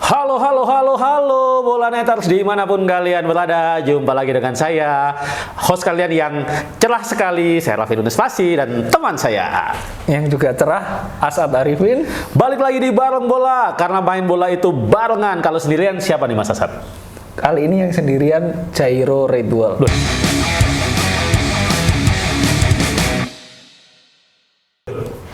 Halo, halo, halo, halo, bola neters dimanapun kalian berada. Jumpa lagi dengan saya, host kalian yang cerah sekali, saya Raffi Nunespasi, dan teman saya yang juga cerah, Asad Arifin. Balik lagi di Bareng Bola, karena main bola itu barengan. Kalau sendirian siapa nih Mas Asad? Kali ini yang sendirian Jairo Ridwal.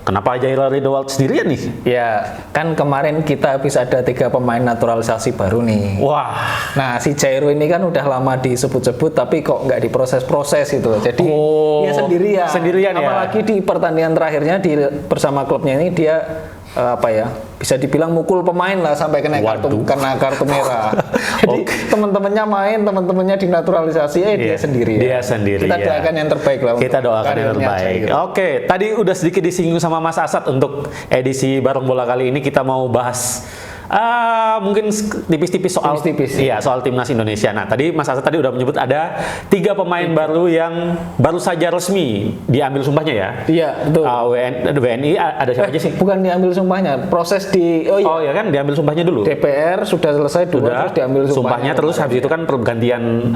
Kenapa Jairo Ridwal sendirian nih? Ya, kan kemarin kita habis ada 3 pemain naturalisasi baru nih. Wah. Nah, si Jairo ini kan udah lama disebut-sebut, tapi kok nggak diproses-proses itu. Jadi dia sendirian. Sendirian ya. Apalagi di pertandingan terakhirnya bersama klubnya ini dia bisa dibilang mukul pemain lah sampai kena kartu merah. Jadi teman-temannya main, teman-temannya dinaturalisasi, dia sendiri. Dia sendiri. Kita doakan yang terbaik lah. Kita doakan yang terbaik. Oke, tadi udah sedikit disinggung sama Mas Asad untuk edisi Bareng Bola kali ini kita mau bahas mungkin tipis-tipis soal soal timnas Indonesia. Nah, tadi Mas Asad udah menyebut ada 3 pemain baru yang baru saja resmi diambil sumpahnya ya. Iya, betul. WNI ada siapa aja sih? Bukan diambil sumpahnya, proses ya kan diambil sumpahnya dulu. DPR sudah selesai terus diambil sumpahnya. Terus habis itu kan pergantian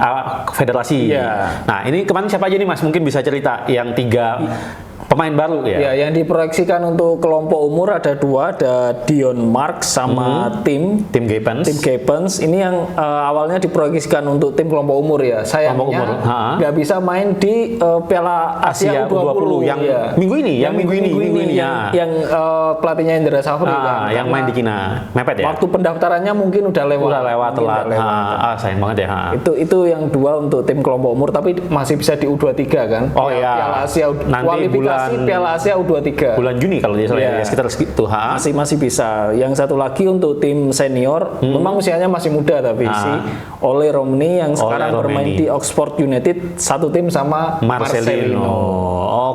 federasi. Iya. Nah, ini kemarin siapa aja nih Mas? Mungkin bisa cerita yang 3 pemain baru ya? Ya, yang diproyeksikan untuk kelompok umur ada 2, ada Dion Mark sama Tim Gapens. Ini yang awalnya diproyeksikan untuk tim kelompok umur ya. Sayangnya nggak bisa main di Piala Asia U20 yang minggu ini. Yang pelatihnya Indra Safri yang main di Kina. Mepet ya? Waktu pendaftarannya mungkin udah lewat telat. Sayang banget ya. Itu yang 2 untuk tim kelompok umur, tapi masih bisa di U23 kan? Oh iya. Piala Asia nanti Piala Asia U23 bulan Juni kalau dia salah sekitar segitu. Masih bisa. Yang satu lagi untuk tim senior, memang usianya masih muda tapi si Ole Romney yang sekarang bermain di Oxford United, satu tim sama Marcelino.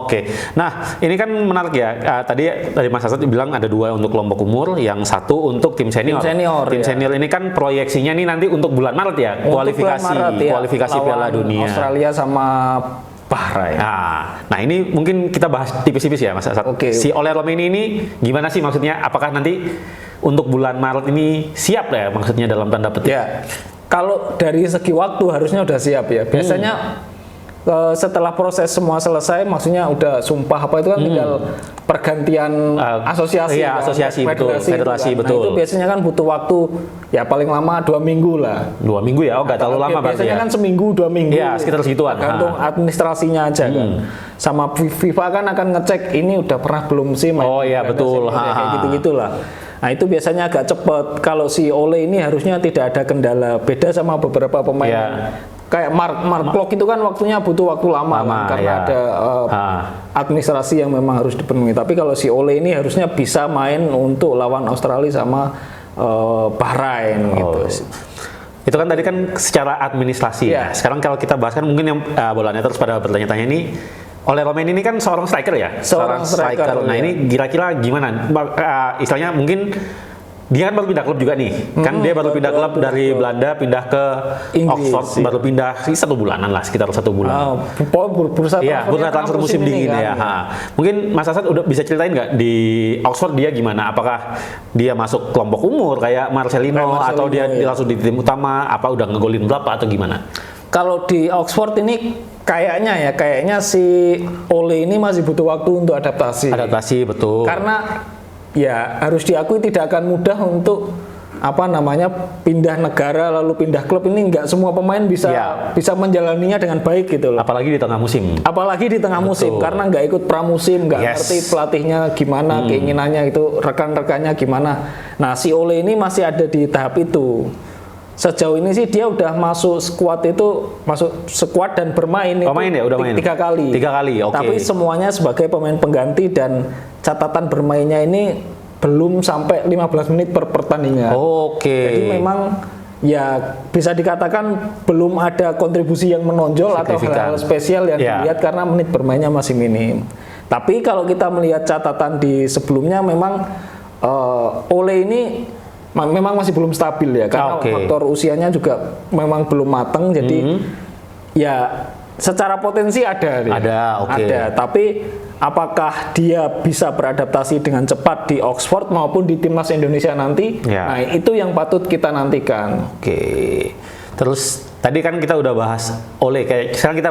Oke. Nah, ini kan menarik ya. Tadi Mas Asad bilang ada 2 untuk kelompok umur, yang 1 untuk tim senior. Tim senior ini kan proyeksinya nih nanti untuk bulan Maret ya, kualifikasi Piala Dunia. Australia sama Bahrain. Nah, ini mungkin kita bahas tipis-tipis ya Mas Asad. Si Ole Romeni ini gimana sih maksudnya? Apakah nanti untuk bulan Maret ini siap ya maksudnya dalam tanda petik? Ya, kalau dari segi waktu harusnya udah siap ya. Biasanya setelah proses semua selesai, maksudnya udah sumpah itu kan tinggal pergantian asosiasi. Iya, asosiasi federasi betul. Nah, itu biasanya kan butuh waktu ya paling lama 2 minggu lah. 2 minggu ya? Nggak terlalu lama berarti biasanya ya? kan seminggu 2 minggu. Iya, sekitar segituan. Tergantung administrasinya aja kan. Sama FIFA kan akan ngecek ini udah pernah belum sih main. Oh iya betul. Kayak gitu-gitulah. Nah, itu biasanya agak cepet. Kalau si Ole ini harusnya tidak ada kendala. Beda sama beberapa pemain. Kayak Mark Klok itu kan waktunya butuh waktu lama kan, karena ada administrasi yang memang harus dipenuhi. Tapi kalau si Ole ini harusnya bisa main untuk lawan Australia sama Bahrain gitu. Itu kan tadi kan secara administrasi ya. Sekarang kalau kita bahas kan mungkin yang bolanya terus pada bertanya-tanya ini, Ole Romeni ini kan seorang striker ya? Seorang striker. Nah, ini kira-kira gimana? Istilahnya mungkin dia kan baru pindah klub juga nih. Kan dia baru pindah klub dari Belanda pindah ke Inggris, Oxford, baru pindah 1 bulanan lah, sekitar 1 bulan. Bursa transfer musim dingin ya. Mungkin Mas Asad udah bisa ceritain nggak di Oxford dia gimana? Apakah dia masuk kelompok umur kayak Marcelino atau dia langsung di tim utama? Apa udah ngegolin berapa atau gimana? Kalau di Oxford ini kayaknya si Ole ini masih butuh waktu untuk adaptasi. Adaptasi betul. Karena ya harus diakui tidak akan mudah untuk pindah negara lalu pindah klub. Ini nggak semua pemain bisa menjalaninya dengan baik gitu loh. Apalagi di tengah musim. Karena nggak ikut pramusim, nggak ngerti pelatihnya gimana, keinginannya itu rekan-rekannya gimana. Nah, si Ole ini masih ada di tahap itu. Sejauh ini sih dia udah masuk squad dan bermain itu. Udah main 3 kali. 3 kali, oke. Tapi semuanya sebagai pemain pengganti dan catatan bermainnya ini belum sampai 15 menit per pertandingan. Jadi memang ya bisa dikatakan belum ada kontribusi yang menonjol atau hal-hal spesial yang dilihat karena menit bermainnya masih minim. Tapi kalau kita melihat catatan di sebelumnya memang Ole ini memang masih belum stabil ya, karena faktor usianya juga memang belum matang. Jadi ya secara potensi ada, tapi apakah dia bisa beradaptasi dengan cepat di Oxford maupun di timnas Indonesia nanti. Nah, itu yang patut kita nantikan. Oke. Terus tadi kan kita udah bahas Ole, kayak sekarang kita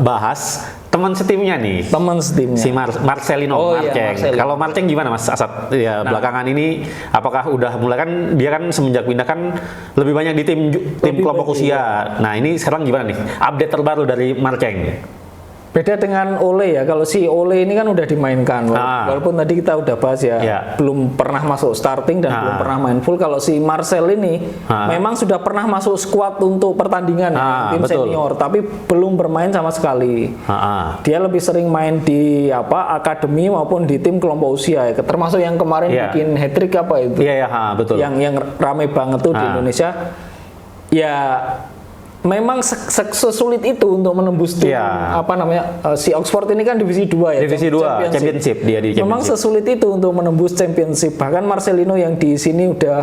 bahas teman setimnya nih. Teman setimnya. Si Marcelino Marceng. Marcelino. Kalau Marceng gimana Mas Asad? Ya, belakangan ini apakah udah mulai, kan dia kan semenjak pindah kan lebih banyak di tim kelompok usia. Nah, ini sekarang gimana nih? Update terbaru dari Marceng. Beda dengan Ole ya, kalau si Ole ini kan udah dimainkan, walaupun tadi kita udah bahas ya, belum pernah masuk starting dan belum pernah main full. Kalau si Marcel ini memang sudah pernah masuk squad untuk pertandingan tim senior, tapi belum bermain sama sekali. Dia lebih sering main di akademi maupun di tim kelompok usia, ya. Termasuk yang kemarin bikin hat-trick itu, betul. Yang rame banget tuh di Indonesia. Ya memang sesulit itu untuk menembus tim si Oxford ini kan divisi 2 ya. Divisi 2 championship dia di championship. Memang sesulit itu untuk menembus championship. Bahkan Marcelino yang di sini udah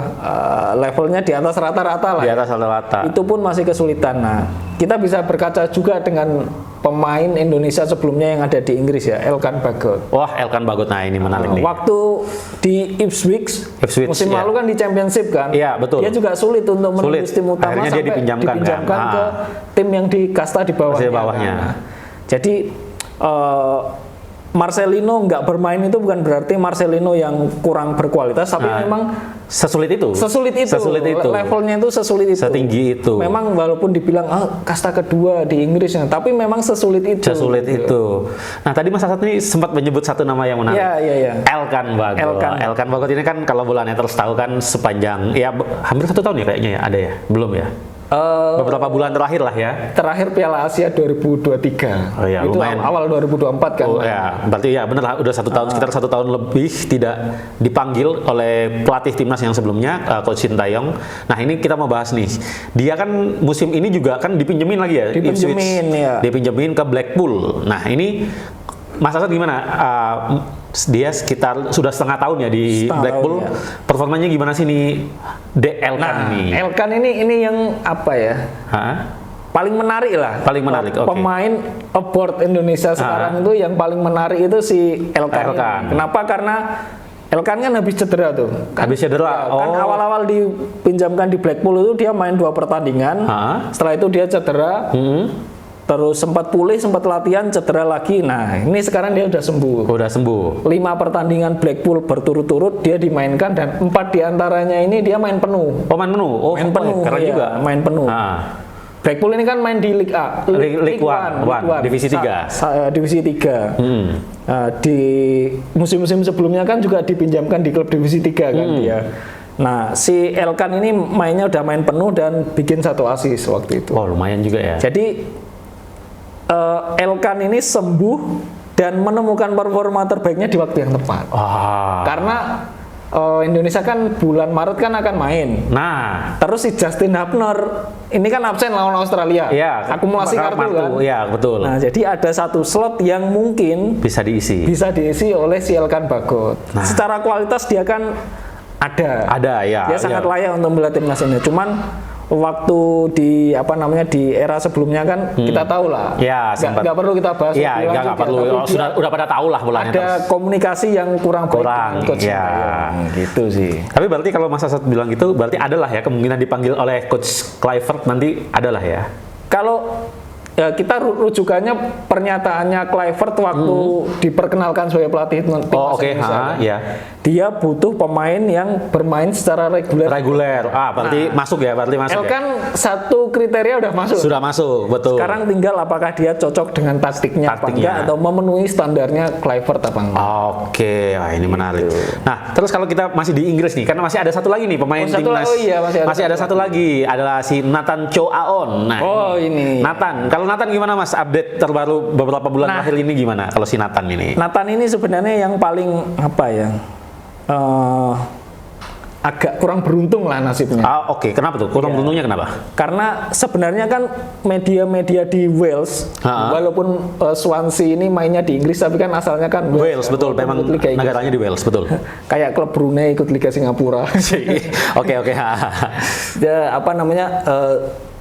levelnya di atas rata-rata lah. Di atas rata-rata. Itu pun masih kesulitan. Nah, kita bisa berkaca juga dengan pemain Indonesia sebelumnya yang ada di Inggris ya, Elkan Bagot. Wah, Elkan Bagot, nah ini menarik nih. Waktu di Ipswich musim lalu kan di championship kan. Iya, betul. Dia juga sulit untuk menembus tim utama. Akhirnya sampai dia dipinjamkan ke tim yang di kasta di bawahnya. Nah, jadi Marcelino nggak bermain itu bukan berarti Marcelino yang kurang berkualitas, tapi memang sesulit itu. Levelnya itu sesulit itu. Setinggi itu. Memang walaupun dibilang kasta kedua di Inggris, tapi memang sesulit itu. Nah, tadi Mas Asad ini sempat menyebut satu nama yang menarik. Iya. Elkan Bagot. Elkan Bagot ini kan kalau bola netters tahu kan sepanjang hampir 1 tahun ya kayaknya ya, ada ya? Belum ya? Beberapa bulan terakhir lah ya. Terakhir Piala Asia 2023. Oh ya, itu lumayan. Awal 2024 kan. Oh ya, berarti ya bener lah, udah 1 tahun, sekitar 1 tahun lebih tidak dipanggil oleh pelatih timnas yang sebelumnya, Coach Sintayong. Nah, ini kita mau bahas nih. Dia kan musim ini juga kan dipinjemin lagi ya. Dipinjemin ke Blackpool. Nah, ini Mas Asad gimana? Dia sekitar sudah setengah tahun ya di Blackpool. Performanya gimana sih nih Elkan nih? Elkan ini yang apa ya? Paling menarik lah. Paling menarik. Pemain aboard Indonesia sekarang itu yang paling menarik itu si Elkan. Kenapa? Karena Elkan kan habis cedera tuh. Habis cedera. Kan awal-awal dipinjamkan di Blackpool itu dia main 2 pertandingan. Setelah itu dia cedera. Terus sempat pulih, sempat latihan, cedera lagi. Nah, ini sekarang dia udah sembuh. 5 pertandingan Blackpool berturut-turut dia dimainkan dan 4 diantaranya ini dia main penuh. Main penuh. Main penuh. Keren juga. Main penuh. Blackpool ini kan main di League A, League One, divisi 3. Divisi 3. Di musim-musim sebelumnya kan juga dipinjamkan di klub divisi 3 kan dia. Nah, si Elkan ini mainnya udah main penuh dan bikin 1 assist waktu itu. Oh, lumayan juga ya. Jadi Elkan ini sembuh dan menemukan performa terbaiknya di waktu yang tepat. Karena Indonesia kan bulan Maret kan akan main. Nah, terus si Justin Hubner ini kan absen lawan Australia. Iya, akumulasi kartu kan. Iya, betul. Nah, jadi ada 1 slot yang mungkin bisa diisi oleh si Elkan Bagot. Nah, secara kualitas dia kan ada ya. Dia sangat layak untuk membela timnas ini. Cuman waktu di era sebelumnya kan kita tahu lah. Ya, nggak perlu kita bahas. Iya, nggak perlu. Udah pada tahu lah bolanya. Ada komunikasi yang kurang baik. Gitu sih. Tapi berarti kalau Mas Asad bilang gitu, berarti adalah ya kemungkinan dipanggil oleh Coach Kluivert nanti adalah ya. Kalau kita rujukannya pernyataannya Kluivert waktu diperkenalkan sebagai pelatih timnas Indonesia. Dia butuh pemain yang bermain secara reguler. Berarti masuk ya, Elkan 1 kriteria udah masuk. Sudah masuk, betul. Sekarang tinggal apakah dia cocok dengan taktiknya apa enggak, atau memenuhi standarnya Kluivert apa enggak. Ini menarik. Nah, terus kalau kita masih di Inggris nih, karena masih ada 1 lagi nih pemain timnas. Masih ada 1 lagi, adalah si Nathan Chow Aon. Nah, ini Nathan. Kalau Nathan gimana Mas? Update terbaru beberapa bulan terakhir ini gimana kalau si Nathan ini? Nathan ini sebenarnya yang paling agak kurang beruntung lah nasibnya. Kenapa tuh? Kurang beruntungnya kenapa? Karena sebenarnya kan media-media di Wales, walaupun Swansea ini mainnya di Inggris, tapi kan asalnya kan Wales, betul. Memang negaranya di Wales, betul. Kayak klub Brunei ikut Liga Singapura. Oke.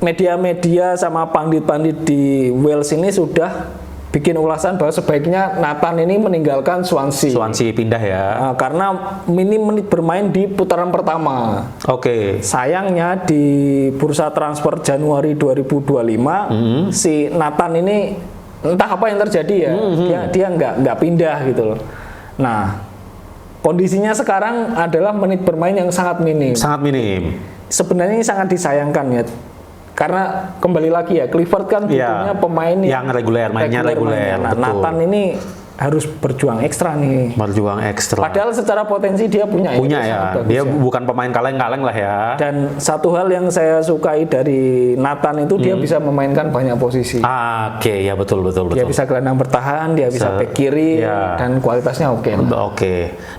Media-media sama pandit-pandit di Wales ini sudah bikin ulasan bahwa sebaiknya Nathan ini meninggalkan Swansea. Swansea pindah ya. Karena minim menit bermain di putaran pertama. Oke. Sayangnya di bursa transfer Januari 2025 si Nathan ini entah apa yang terjadi ya, dia nggak pindah gitu loh. Nah, kondisinya sekarang adalah menit bermain yang sangat minim. Sangat minim. Sebenarnya ini sangat disayangkan ya. Karena kembali lagi ya, Clifford kan butuhnya pemain yang reguler, mainnya reguler. Nah, Nathan ini harus berjuang ekstra nih. Berjuang ekstra. Padahal secara potensi dia punya ya. Dia bukan pemain kaleng-kaleng lah ya. Dan satu hal yang saya sukai dari Nathan itu dia bisa memainkan banyak posisi. Oke, ya betul. Dia bisa gelandang bertahan, dia bisa back kiri, dan kualitasnya oke.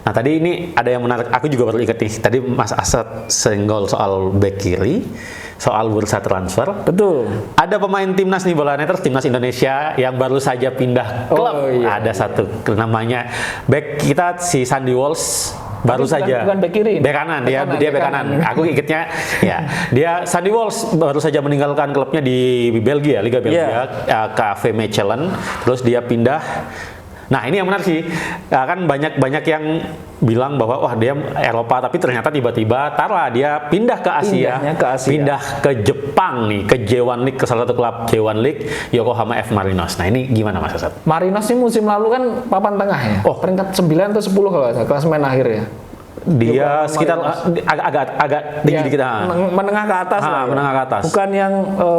Nah tadi ini ada yang menarik. Aku juga baru ingat nih. Tadi Mas Asad senggol soal back kiri. Soal bursa transfer. Betul. Ada pemain timnas nih bola neters, timnas Indonesia yang baru saja pindah klub. Ada satu namanya back kita si Sandy Walsh baru saja. Bukan back kiri. Back kanan, dia back kanan. Aku ingetnya ya. Dia Sandy Walsh baru saja meninggalkan klubnya di Belgia, Liga Belgia, ke AV Mechelen. Terus dia pindah. Nah ini yang menarik sih, kan banyak yang bilang bahwa wah dia Eropa, tapi ternyata tiba-tiba dia pindah ke Asia, pindah ke Jepang nih, ke J1 League, ke salah satu klub J1 League, Yokohama F Marinos. Nah ini gimana Mas Asad? Marinos ini musim lalu kan papan tengah ya, peringkat 9 atau 10 kalau klasemen akhir ya. Dia sekitar agak tinggi dikit, menengah ke atas lah. Menengah ke atas. Bukan yang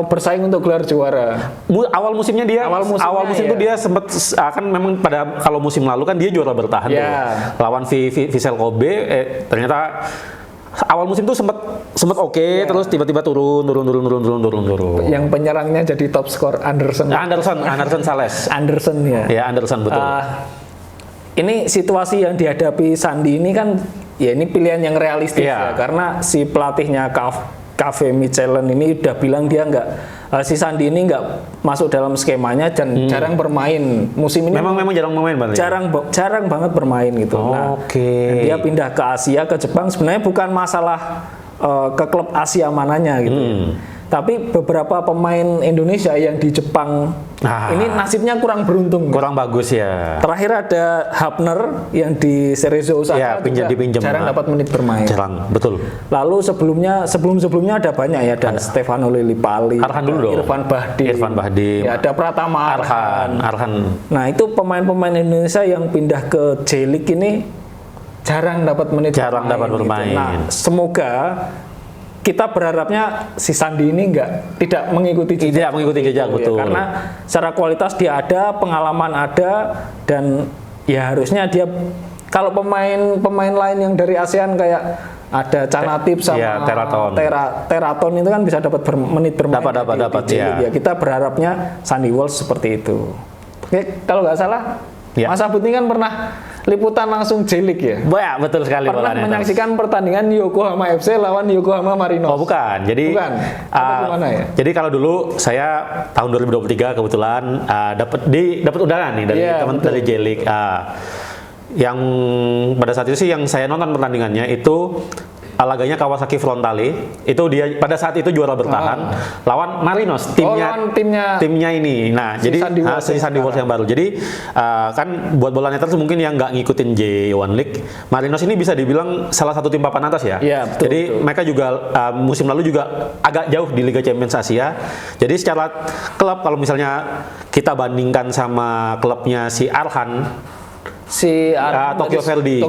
bersaing untuk gelar juara. Awal musimnya itu dia sempat kan memang kalau musim lalu kan dia juara bertahan tuh. Lawan Vissel Kobe, ternyata awal musim tuh sempat oke, terus tiba-tiba turun. Yang penyerangnya jadi top skor Anderson Sales. Anderson ya. Ya Anderson betul. Ini situasi yang dihadapi Sandi ini kan ya ini pilihan yang realistis ya, karena si pelatihnya KV Mechelen ini udah bilang dia si Sandi ini nggak masuk dalam skemanya dan jarang bermain musim ini. Memang jarang bermain berarti. Jarang banget bermain gitu. Dia pindah ke Asia, ke Jepang sebenarnya bukan masalah ke klub Asia mananya gitu. Tapi beberapa pemain Indonesia yang di Jepang ini nasibnya kurang beruntung. Kurang bagus ya. Terakhir ada Hapner yang di Cerezo Osaka dipinjam. Jarang dapat menit bermain. Jarang, betul. Lalu sebelum-sebelumnya ada banyak ya, ada Stefano Lillipali, Arhan dulu dong. Irfan Bahdim. Ya, ada Pratama Arhan. Nah, itu pemain-pemain Indonesia yang pindah ke J-League ini jarang dapat menit bermain. Gitu. Nah, semoga kita berharapnya si Sandi ini tidak mengikuti jejak betul. Karena secara kualitas dia ada, pengalaman ada, dan ya harusnya dia kalau pemain lain yang dari ASEAN kayak ada Canatip sama Teraton itu kan bisa dapat menit bermain. Dapat ya. Kita berharapnya Sandy Walsh seperti itu. Oke, kalau nggak salah Mas Abud ini kan pernah liputan langsung J-League ya? Ya, betul sekali. Pernah menyaksikan pertandingan Yokohama FC lawan Yokohama Marinos? Oh bukan, jadi gimana ya? Jadi kalau dulu saya tahun 2023 kebetulan dapat undangan nih dari J-League. Yang pada saat itu sih yang saya nonton pertandingannya itu laganya Kawasaki Frontale, itu dia pada saat itu juara bertahan lawan Marinos, timnya ini. Nah, jadi si Sandy Walsh yang baru. Jadi kan buat bola neters mungkin yang nggak ngikutin J1 League, Marinos ini bisa dibilang salah satu tim papan atas ya. Betul, jadi mereka juga musim lalu juga agak jauh di Liga Champions Asia. Jadi secara klub kalau misalnya kita bandingkan sama klubnya si Arhan, Tokyo Verdy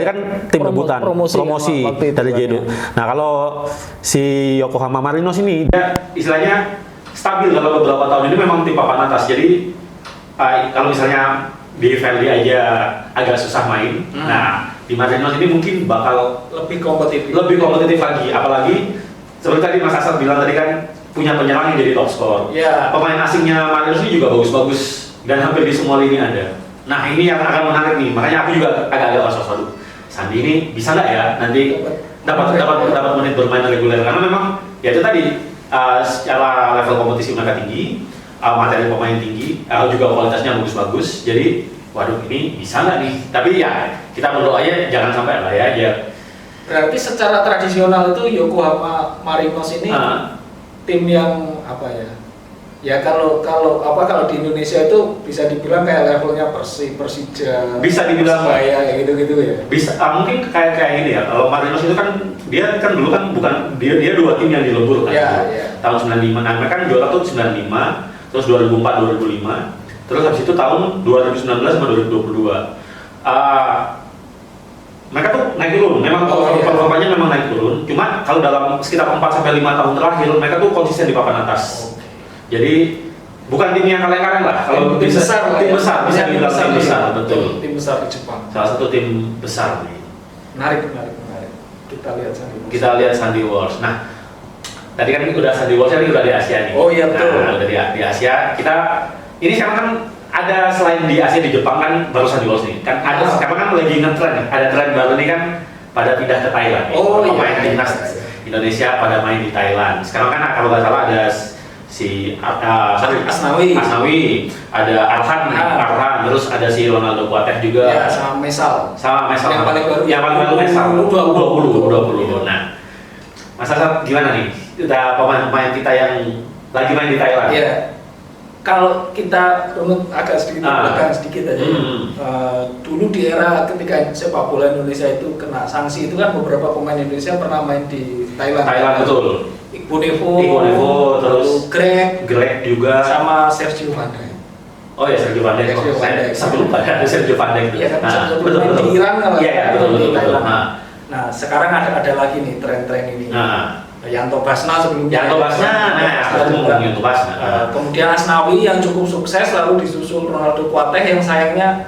kan tim rebutan promosi dari J2. Nah kalau si Yokohama Marinos ini dia istilahnya stabil dalam beberapa tahun ini, memang tim papan atas. Jadi kalau misalnya di Verdy aja agak susah main, nah di Marinos ini mungkin bakal lebih kompetitif lagi. Apalagi seperti tadi Mas Asad bilang tadi kan punya penyerang yang jadi top skor. Pemain asingnya Marinos ini juga bagus-bagus dan hampir di semua lini ada. Nah ini yang akan menarik nih, makanya aku juga agak-agak was-was. Sandi ini bisa nggak ya nanti dapat menit bermain reguler, karena memang ya itu tadi secara level kompetisi mereka tinggi, materi pemain tinggi, juga kualitasnya bagus-bagus. Jadi waduh ini bisa nggak nih? Tapi ya kita berdoa aja jangan sampai lah ya. Berarti secara tradisional itu Yokohama Marinos ini tim yang apa ya? Ya kalau di Indonesia itu bisa dibilang kayak levelnya Persija, bisa dibilang kayak gitu-gitu ya. Bisa mungkin kayak ini ya. Kalau Marinos itu kan dia kan dulu kan bukan dia 2 tim yang dilebur kan. Tahun 95. Nah, mereka kan juara tuh 95, terus 2004 2005. Terus habis itu tahun 2019 sama 2022. Mereka tuh naik turun. Memang performanya memang naik turun. Cuma kalau dalam sekitar 4 sampai 5 tahun terakhir mereka tuh konsisten di papan atas. Jadi bukan tim yang kaleng-kaleng lah. Kalau tim besar bisa dibilang tim besar, betul. Tim besar di Jepang. Salah satu tim besar nih. Menarik. Kita lihat Sandy Walsh. Nah, tadi kan udah Sandy Walsh ini udah di Asia nih. Oh iya betul. Nah, udah di Asia. Kita ini sekarang kan ada selain di Asia di Jepang kan baru Sandy Walsh nih. Kan ada sekarang kan lagi ngetren ya. Ada tren baru nih kan pada pindah ke Thailand. Pemain timnas Indonesia pada main di Thailand. Sekarang kan kalau nggak salah ada si Asnawi, ada Arhan, terus ada si Ronaldo Kuateh juga. Ya, sama Mesal. Yang paling baru Mesal 20. Nah, Mas Asad gimana nih? Kita pemain kita yang lagi main di Thailand. Iya. Kalau kita runut agak sedikit belakang sedikit aja. Dulu di era ketika sepak bola Indonesia itu kena sanksi itu kan beberapa pemain Indonesia pernah main di Thailand. Betul. Iqbal Nevo, terus Greg juga, sama Sergio Van Dijk. Oh ya, Sergio Van Dijk. Saya lupa ada Sergio Van Dijk. Iya, betul. Di Iran kan? Iya, betul. Nah, sekarang ada lagi nih tren-tren ini. Yanto Basna sebelumnya. Yanto Basna. Kemudian Asnawi yang cukup sukses, lalu disusul Ronaldo Kuateh yang sayangnya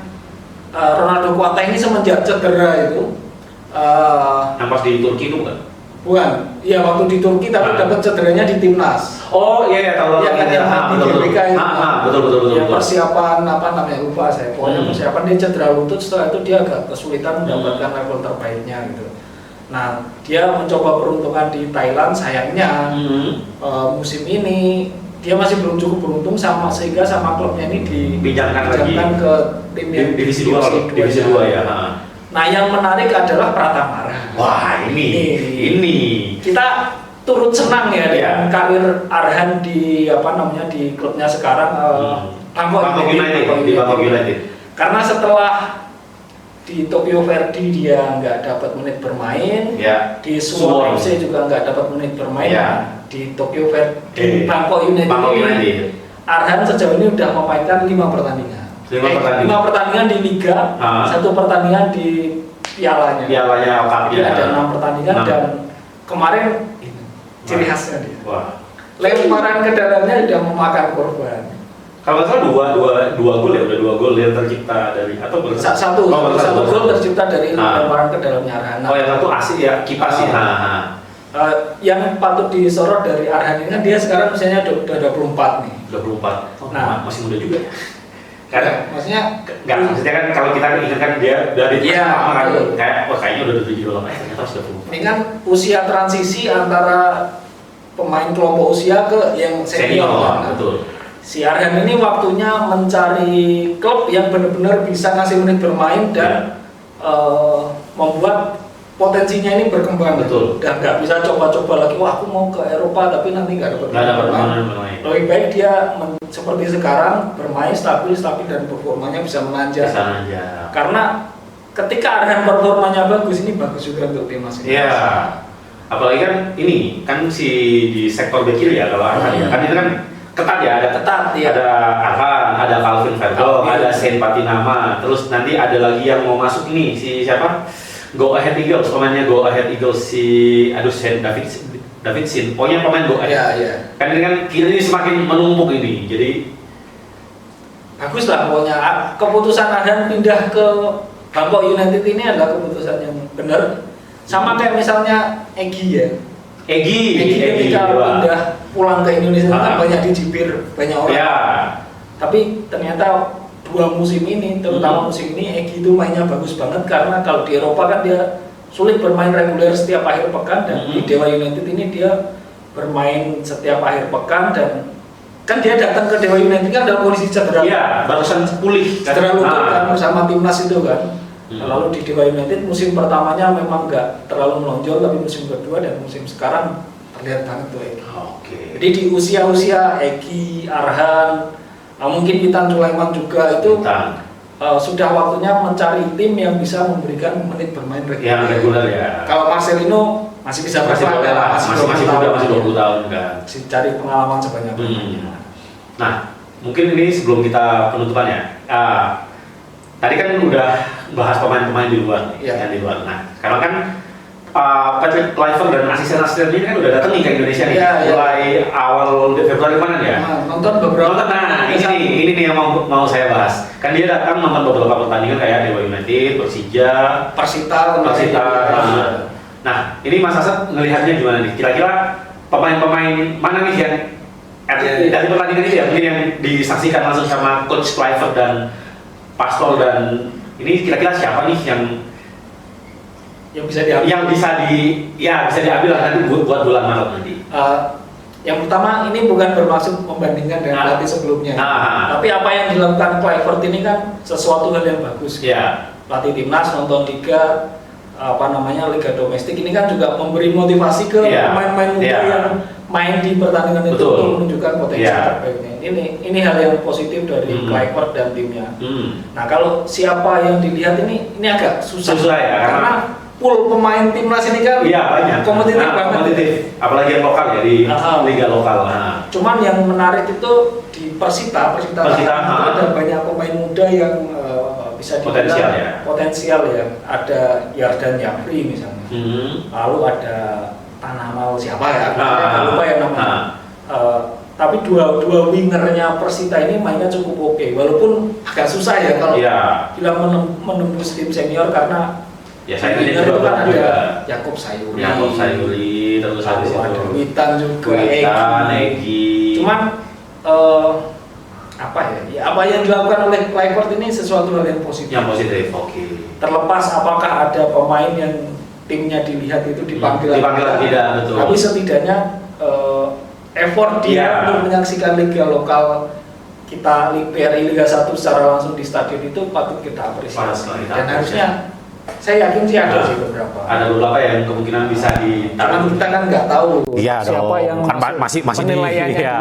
Ronaldo Kuateh ini semenjak cedera itu. Yang pas di Turki itu bukan? Bukan, iya waktu di Turki tapi dapat cederanya di timnas. Oh iya, tahu. Iya kan yang di GBK itu. Betul. Yang persiapan apa namanya lupa saya. Pokoknya persiapan dia cedera lutut, setelah itu dia agak kesulitan mendapatkan level terbaiknya gitu. Nah, dia mencoba peruntungan di Thailand, sayangnya musim ini dia masih belum cukup beruntung sehingga klubnya ini dipinjamkan ke tim yang divisi 2 ya. Nah, yang menarik adalah Pratamara. Wah, ini kita turut senang ya dengan karir Arhan di klubnya sekarang Bangkok United. Karena setelah di Tokyo Verdy dia nggak dapat menit bermain, di Suwon FC juga nggak dapat menit bermain. Di Tokyo Verdy Bangkok United Arhan sejauh ini sudah memainkan 5 pertandingan. 5 pertandingan di Liga, 1 pertandingan di pialanya Cup. Ada 6 pertandingan dan kemarin ciri khasnya dia. Lemparan ke dalamnya sudah memakan korban. Kalau nggak salah dua gol ya, udah 2 gol yang tercipta dari atau satu gol tercipta dari lemparan ke dalamnya Arhan. Yang satu asik ya, kipas sih. Yang patut disorot dari Arhan ini kan dia sekarang usianya udah 24 nih. 24. Nah, masih muda juga. Karena maksudnya kan kalau kita ingat kan dia dari kayaknya udah 7 tahun, ternyata sudah 24. Ini kan usia transisi antara pemain kelompok usia ke yang senior. Betul. Si Arhan ini waktunya mencari klub yang benar-benar bisa ngasih menit bermain dan membuat potensinya ini berkembang. Betul. Dan nggak bisa coba-coba lagi, wah aku mau ke Eropa tapi nanti nggak dapat bermain. Lebih baik dia seperti sekarang bermain stabil dan performanya bisa menanjak. Karena ketika Arhan performanya bagus, ini bagus juga untuk timnas ini. Iya. Apalagi kan ini kan di sektor bek kiri ya kalau Arhan kan itu kan ketat ya, ada Arhan, ada Calvin Vergo, ada Saint Patinama, terus nanti ada lagi yang mau masuk ini si siapa? Go Ahead Eagles, pemainnya Go Ahead Eagles Saint David Sin, pokoknya pemain Go Ahead. Iya. Kan ini kan kiri ini semakin menumpuk ini, jadi bagus lah pokoknya. Keputusan Arhan pindah ke Bangkok United ini adalah keputusan yang benar. Sama kayak misalnya Egy ya. Egy ketika pindah pulang ke Indonesia kan banyak dicibir banyak orang. Ya. Tapi ternyata 2 musim ini, terutama musim ini Egy itu mainnya bagus banget karena kalau di Eropa kan dia sulit bermain reguler setiap akhir pekan dan di Dewa United ini dia bermain setiap akhir pekan dan kan dia datang ke Dewa United kan dalam kondisi cedera. Iya, barusan pulih. Cedera lutut kan bersama timnas itu kan. Lalu di Dewa United musim pertamanya memang nggak terlalu melonjol, tapi musim kedua dan musim sekarang terlihat banget tuh Egy. Jadi di usia-usia Egy, Arhan, mungkin Witan Sulaiman juga itu sudah waktunya mencari tim yang bisa memberikan menit bermain reguler ya. Kalau Marcelino masih bisa bermain, masih muda, masih 20 tahun kan. Cari pengalaman sebanyak-banyaknya. Nah, mungkin ini sebelum kita penutupan ya. Tadi kan udah bahas pemain-pemain di luar, yang di luar. Nah, sekarang kan Patrick Kluivert dan asisten-asistennya kan udah datang nih ke Indonesia nih, mulai awal Februari kemarin ya. Nonton beberapa. Nah, ini nih yang mau saya bahas. Kan dia datang nonton beberapa pertandingan kayak Dewa United, Persija, Persita. Nah, ini Mas Asad ngelihatnya gimana nih? Kira-kira pemain-pemain mana nih yang dari pertandingan itu ya, mungkin yang disaksikan langsung sama Coach Kluivert dan Pastol, dan ini kira-kira siapa nih yang bisa diambil? Bisa diambil lah nanti buat bulan Maret nanti. Yang pertama, ini bukan bermaksud membandingkan dengan pelatih sebelumnya, tapi apa yang dilakukan Kluivert ini kan sesuatu hal yang bagus. Pelatih timnas nonton liga liga domestik ini kan juga memberi motivasi ke pemain-pemain muda yang main di pertandingan itu untuk menunjukkan potensi terbaiknya. Ini hal yang positif dari Kluivert dan timnya. Nah, kalau siapa yang dilihat ini agak susah ya, karena pool pemain timnas ini kan banyak, kompetitif banget. Apalagi yang lokal ya, di liga lokal. Cuman yang menarik itu di Persita itu ada banyak pemain muda yang bisa potensial ya. Ada Yardan Yapri misalnya, lalu ada Tanamal siapa ya, lupa ya namanya. Tapi dua wingernya Persita ini mainnya cukup oke, walaupun agak susah ya kalau bilang menembus tim senior, karena saya itu kan ada Yakob Sayuri, terus ada Witan juga, Egy. Cuman apa yang dilakukan oleh Kluivert ini sesuatu hal yang positif. Terlepas apakah ada pemain yang timnya dilihat itu dipanggil tidak, betul. Tapi setidaknya effort dia untuk menyaksikan liga lokal kita, PRI Liga 1 secara langsung di stadion itu patut kita apresiasi. Dan harusnya saya yakin sih ada beberapa. Ada beberapa yang kemungkinan bisa karena kita kan nggak tahu siapa yang kan masih penilaiannya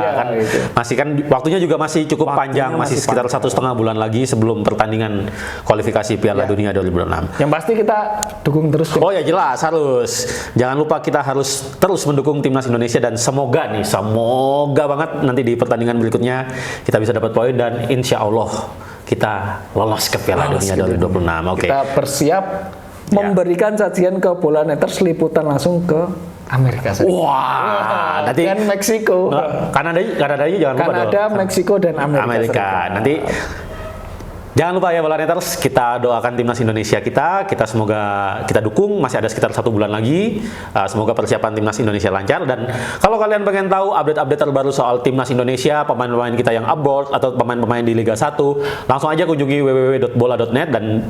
masih kan waktunya juga masih cukup panjang, masih sekitar 1,5 bulan lagi sebelum pertandingan kualifikasi Piala Dunia 2026. Yang pasti kita dukung terus. Jelas harus. Jangan lupa kita harus terus mendukung timnas Indonesia, dan semoga banget nanti di pertandingan berikutnya kita bisa dapat poin dan insya Allah kita lolos ke Piala Dunia 2026. Kita bersiap memberikan sajian ke Bola Neters, liputan langsung ke Amerika Serikat. Nanti dan Meksiko. Kanada jangan lupa. Kanada, Meksiko dan Amerika. Nanti jangan lupa ya Bola Neters, kita doakan timnas Indonesia kita semoga kita dukung, masih ada sekitar 1 bulan lagi. Semoga persiapan timnas Indonesia lancar, dan kalau kalian pengen tahu update-update terbaru soal timnas Indonesia, pemain-pemain kita yang abroad atau pemain-pemain di Liga 1, langsung aja kunjungi www.bola.net dan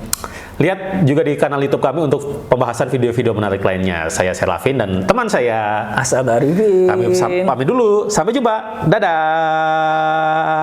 lihat juga di kanal YouTube kami untuk pembahasan video-video menarik lainnya. Saya Serafin dan teman saya Asad Arifin. Kami pamit dulu, sampai jumpa. Dadah.